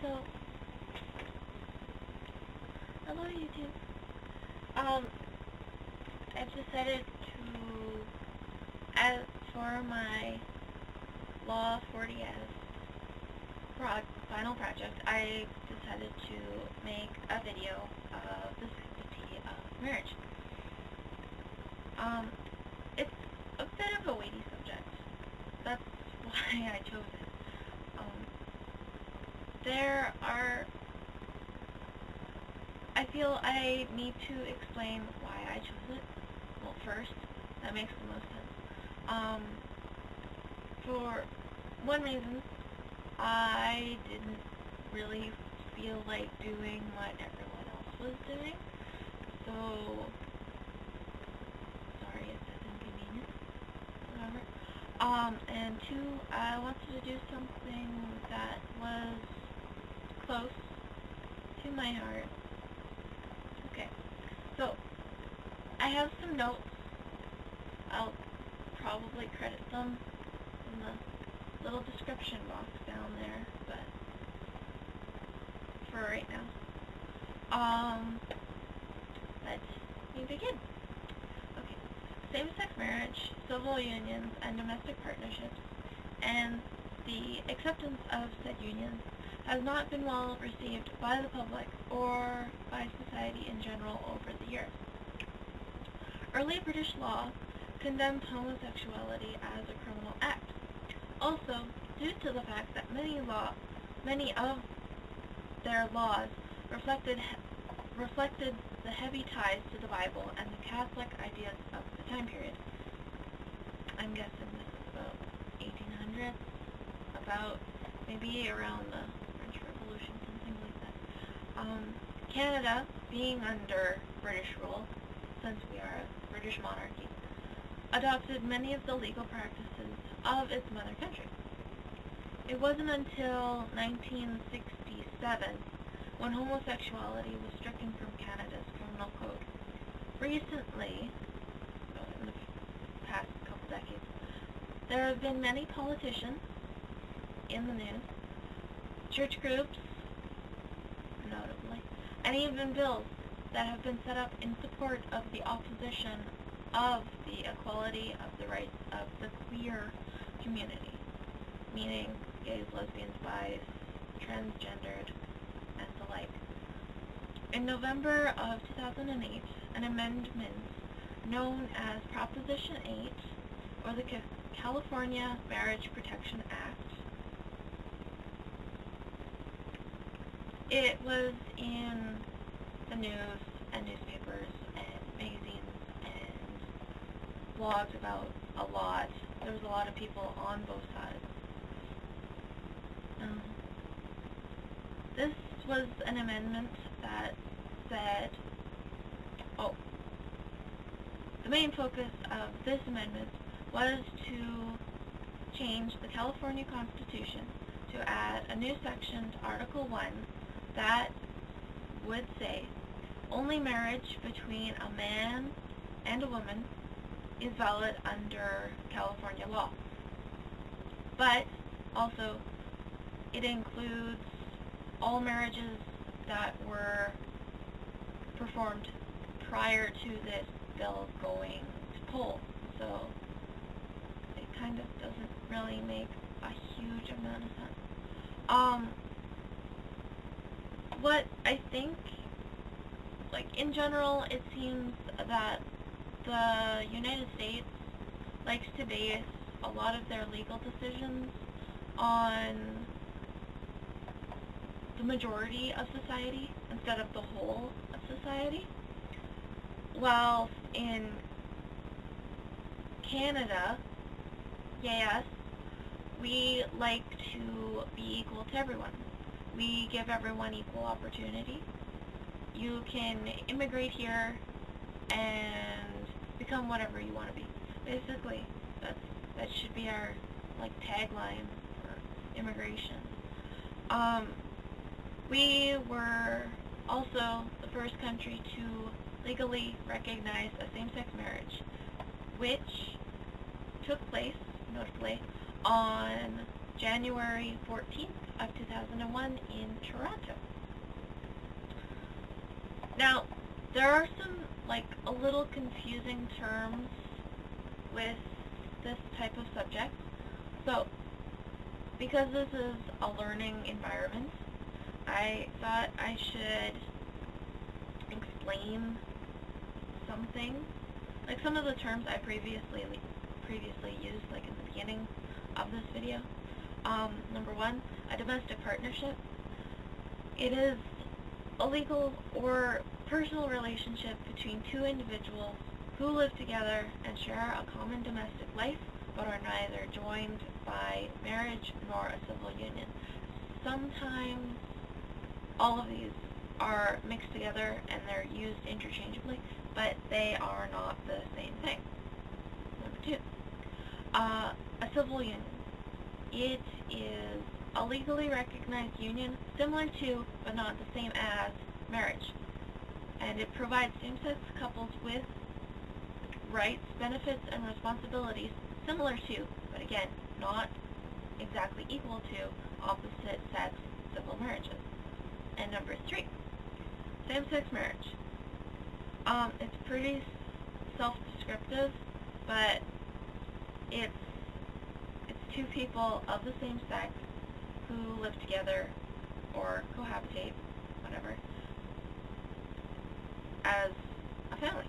So, hello YouTube. I've decided to, as for my Law 40S final project, I decided to make a video of the sanctity of marriage. It's a bit of a weighty subject. That's why I chose it. I feel I need to explain why I chose it. Well, first, that makes the most sense. For one reason, I didn't really feel like doing what everyone else was doing, so sorry if that's inconvenient, whatever. And two, I wanted to do something that was close to my heart. Okay, so I have some notes. I'll probably credit them in the little description box down there, but for right now, let me begin. Okay, same-sex marriage, civil unions, and domestic partnerships, and the acceptance of said unions has not been well received by the public or by society in general over the years. Early British law condemned homosexuality as a criminal act. Also, due to the fact that many of their laws reflected the heavy ties to the Bible and the Catholic ideas of the time period. I'm guessing this is about 1800s, about maybe around the French Revolution, something like that. Canada, being under British rule, since we are a British monarchy, adopted many of the legal practices of its mother country. It wasn't until 1967 when homosexuality was stricken from Canada's criminal code. Recently, in the past couple decades, there have been many politicians in the news, church groups, notably, and even bills that have been set up in support of the opposition of the equality of the rights of the queer community, meaning gays, lesbians, bis, transgendered, and the like. In November of 2008, an amendment known as Proposition 8, or the California Marriage Protection Act, it was in the news and newspapers and magazines and blogs about a lot. There was a lot of people on both sides. This was an amendment that said, the main focus of this amendment was to change the California Constitution to add a new section to Article 1 that would say only marriage between a man and a woman is valid under California law. But also, it includes all marriages that were performed prior to this bill going to poll. So it kind of doesn't really make a huge amount of sense. What I think, like in general, it seems that the United States likes to base a lot of their legal decisions on the majority of society instead of the whole of society. While in Canada, yes, we like to be equal to everyone. We give everyone equal opportunity. You can immigrate here and become whatever you want to be. Basically, that should be our tagline for immigration. We were also the first country to legally recognize a same-sex marriage, which took place, notably, on January 14th, of 2001 in Toronto. Now, there are some, a little confusing terms with this type of subject. So, because this is a learning environment, I thought I should explain something. Some of the terms I previously used, in the beginning of this video. Number one, a domestic partnership. It is a legal or personal relationship between two individuals who live together and share a common domestic life, but are neither joined by marriage nor a civil union. Sometimes all of these are mixed together and they're used interchangeably, but they are not the same thing. Number two, a civil union. It is a legally recognized union similar to, but not the same as, marriage. And it provides same-sex couples with rights, benefits, and responsibilities similar to, but again, not exactly equal to, opposite-sex civil marriages. And number three, same-sex marriage. It's pretty self-descriptive, but it's two people of the same sex who live together or cohabitate, whatever, as a family.